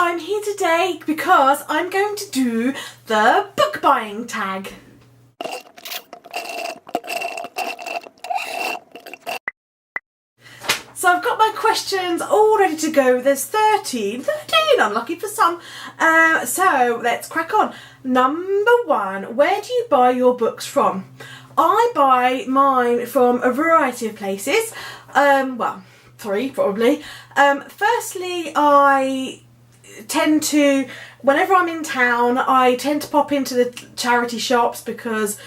I'm here today because I'm going to do the book buying tag. So I've got my questions all ready to go. There's 13, unlucky for some. So let's crack on. Number one, where do you buy your books from? I buy mine from a variety of places. Well, 3 probably. Firstly, I tend to, whenever I'm in town, I tend to pop into the charity shops because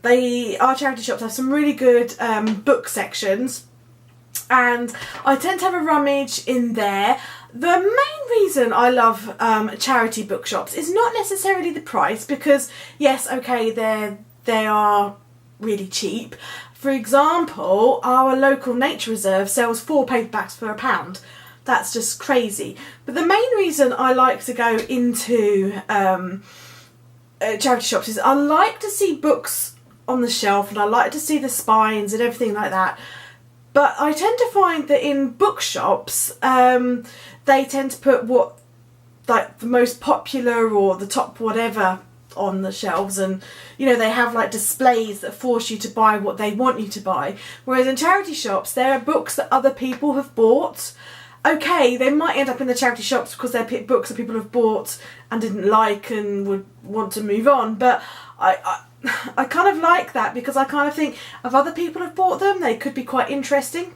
our charity shops have some really good book sections. And I tend to have a rummage in there. The main reason I love charity bookshops is not necessarily the price, because yes, okay, they are really cheap. For example, our local nature reserve sells 4 paperbacks for £1. That's just crazy. But the main reason I like to go into charity shops is I like to see books on the shelf, and I like to see the spines and everything like that. But I tend to find that in bookshops, they tend to put the most popular or the top whatever on the shelves, and they have like displays that force you to buy what they want you to buy. Whereas in charity shops, there are books that other people have bought. Okay, they might end up in the charity shops because they're books that people have bought and didn't like and would want to move on, but I kind of like that, because I kind of think if other people have bought them, they could be quite interesting.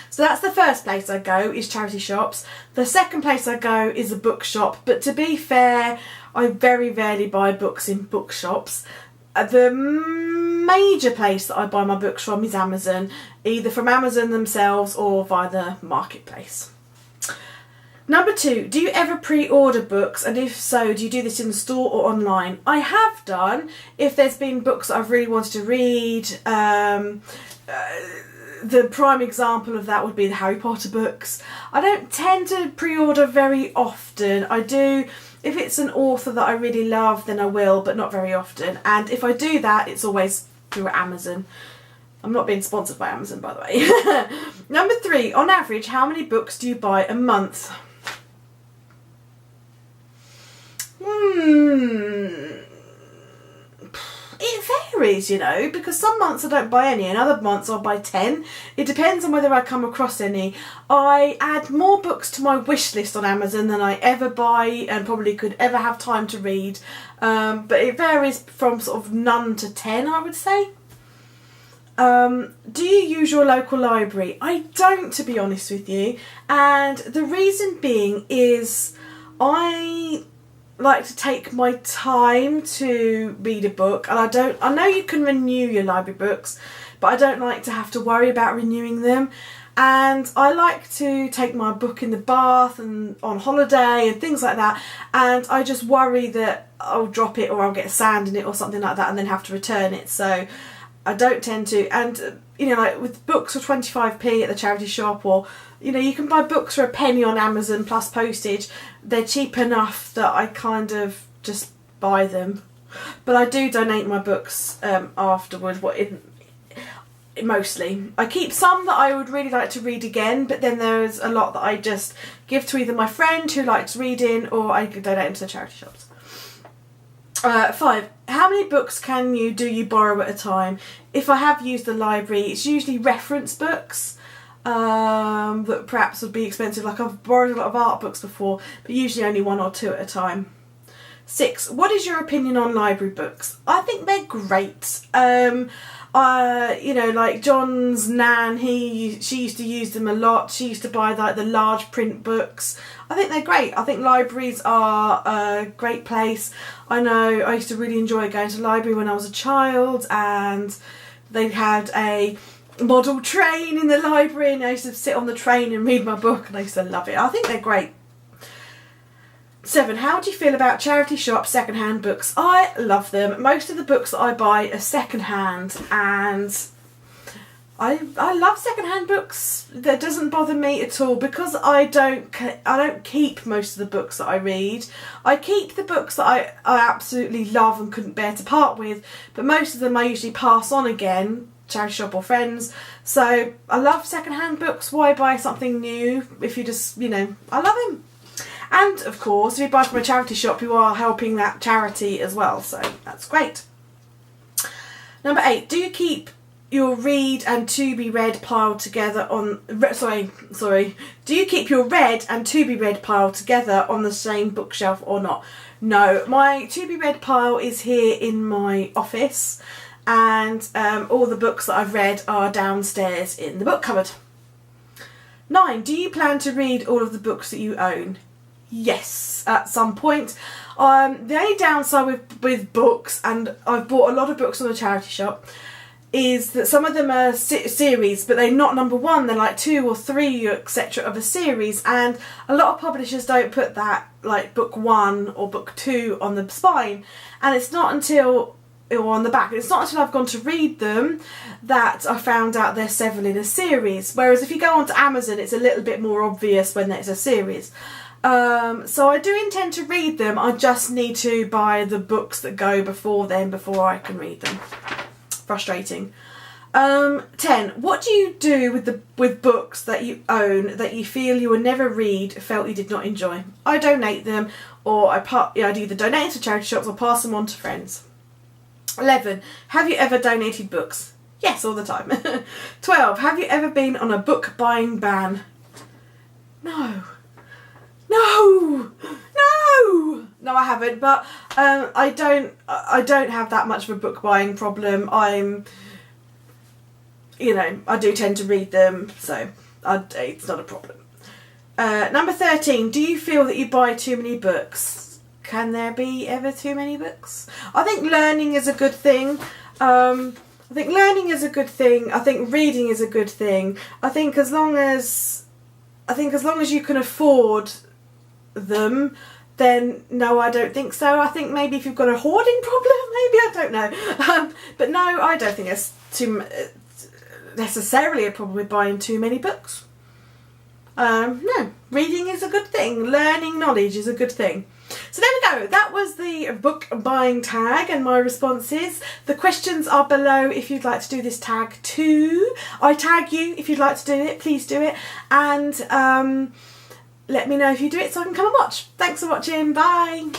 So that's the first place I go, is charity shops. The second place I go is a bookshop, but to be fair, I very rarely buy books in bookshops. The major place that I buy my books from is Amazon, either from Amazon themselves or via the marketplace. Number 2, do you ever pre-order books, and if so, do you do this in the store or online? I have done, if there's been books that I've really wanted to read. The prime example of that would be the Harry Potter books. I don't tend to pre-order very often. I do, if it's an author that I really love, then I will, but not very often. And if I do that, it's always through Amazon. I'm not being sponsored by Amazon, by the way. Number 3, on average, how many books do you buy a month? It varies, because some months I don't buy any and other months I'll buy 10. It depends on whether I come across any. I add more books to my wish list on Amazon than I ever buy and probably could ever have time to read. But it varies from sort of none to 10, I would say. Do you use your local library? I don't, to be honest with you. And the reason being is I like to take my time to read a book, and I know you can renew your library books, but I don't like to have to worry about renewing them. And I like to take my book in the bath and on holiday and things like that, and I just worry that I'll drop it or I'll get sand in it or something like that and then have to return it. So I don't tend to. And like with books for 25p at the charity shop, or you can buy books for £1 on Amazon plus postage. They're cheap enough that I kind of just buy them. But I do donate my books afterward. Mostly. I keep some that I would really like to read again, but then there's a lot that I just give to either my friend who likes reading, or I donate them to the charity shops. 5. How many books do you borrow at a time? If I have used the library, it's usually reference books that perhaps would be expensive. Like I've borrowed a lot of art books before, but usually only 1 or 2 at a time. 6. What is your opinion on library books? I think they're great. Like John's nan, she used to use them a lot. She used to buy the large print books. I think they're great. I think libraries are a great place. I know I used to really enjoy going to the library when I was a child, and they had a model train in the library, and I used to sit on the train and read my book, and I used to love it. I think they're great. 7. How do you feel about charity shop second-hand books? I love them. Most of the books that I buy are second-hand, and I love second-hand books. That doesn't bother me at all, because I don't keep most of the books that I read. I keep the books that I absolutely love and couldn't bear to part with, but most of them I usually pass on again, charity shop or friends. So I love second-hand books. Why buy something new if you just, I love them. And of course, if you buy from a charity shop, you are helping that charity as well, so that's great. Number 8, do you keep your read and to be read pile together on... Sorry. Do you keep your read and to be read pile together on the same bookshelf or not? No, my to be read pile is here in my office, and all the books that I've read are downstairs in the book cupboard. 9, do you plan to read all of the books that you own? Yes, at some point. The only downside with books, and I've bought a lot of books on the charity shop, is that some of them are series, but they're not number 1, they're like 2 or 3, etc. of a series, and a lot of publishers don't put that, like book 1 or book 2 on the spine, and it's not until, or on the back, it's not until I've gone to read them that I found out they're several in a series, whereas if you go onto Amazon it's a little bit more obvious when it's a series. So I do intend to read them, I just need to buy the books that go before then before I can read them. Frustrating. 10. What do you do with books that you own that you feel you will never read, felt you did not enjoy? I donate them, or I'd either donate to charity shops or pass them on to friends. 11. Have you ever donated books? Yes, all the time. 12. Have you ever been on a book buying ban? No. No, I haven't. But I don't have that much of a book buying problem. I do tend to read them, so it's not a problem. Number 13. Do you feel that you buy too many books? Can there be ever too many books? I think learning is a good thing. I think learning is a good thing. I think reading is a good thing. I think as long as you can afford them, then no, I don't think so. I think maybe if you've got a hoarding problem, maybe, I don't know. But no, I don't think it's necessarily a problem with buying too many books. No, reading is a good thing. Learning knowledge is a good thing. So there we go. That was the book buying tag and my responses. The questions are below if you'd like to do this tag too. I tag you if you'd like to do it. Please do it. And let me know if you do it so I can come and watch. Thanks for watching. Bye.